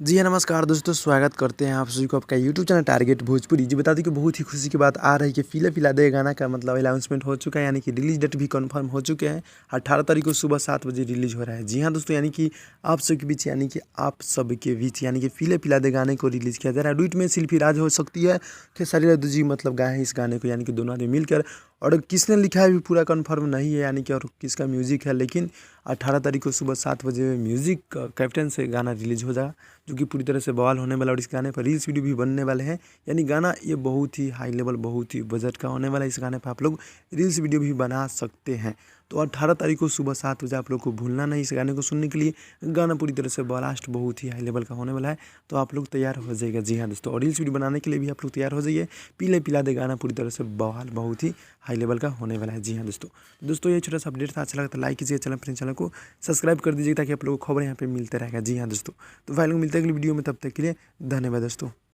जी हाँ, नमस्कार दोस्तों, स्वागत करते हैं आप सभी को आपका यूट्यूब चैनल टारगेट भोजपुरी। जी बता दें कि बहुत ही खुशी की बात आ रही है कि फिले फिला दे गाना का मतलब अनाउंसमेंट हो चुका है, यानी कि रिलीज डेट भी कंफर्म हो चुके हैं। 18 तारीख को सुबह 7 बजे रिलीज हो रहा है। जी हाँ दोस्तों, यानी कि आप सबके बीच यानी कि फिले फिला दे गाने को रिलीज़ किया जा रहा है। डुएट में शिल्पी राज हो सकती है, खेसारी लाल जी मतलब गाए हैं इस गाने को, यानी कि दोनों आदमी मिलकर। और किसने लिखा है भी पूरा कंफर्म नहीं है, यानी कि और किसका म्यूज़िक है, लेकिन 18 तारीख को सुबह 7 बजे म्यूज़िक कैप्टन से गाना रिलीज हो जाएगा, जो कि पूरी तरह से बवाल होने वाला है। और इस गाने पर रील्स वीडियो भी बनने वाले हैं, यानी गाना ये बहुत ही हाई लेवल, बहुत ही बजट का होने वाला है। इस गाने पर आप लोग रील्स वीडियो भी बना सकते हैं। तो 18 तारीख को सुबह 7 बजे आप लोग को भूलना नहीं इस गाने को सुनने के लिए। गाना पूरी तरह से ब्लास्ट बहुत ही हाई लेवल का होने वाला है, तो आप लोग तैयार हो जाइएगा। जी हाँ दोस्तों, और रील्स वीडियो बनाने के लिए भी आप लोग तैयार हो जाइए। पीले पिला दे गाना पूरी तरह से बवाल, बहुत ही हाई लेवल का होने वाला है। जी हाँ दोस्तों ये छोटा सा अपडेट था। अच्छा लगता है लाइक कीजिए, चैनल को सब्सक्राइब कर दीजिए, ताकि आप लोगों को खबर यहाँ पे मिलते रहेगा। जी हाँ दोस्तों, तो फाइनल मिलते हैं अगली वीडियो में, तब तक के लिए धन्यवाद दोस्तों।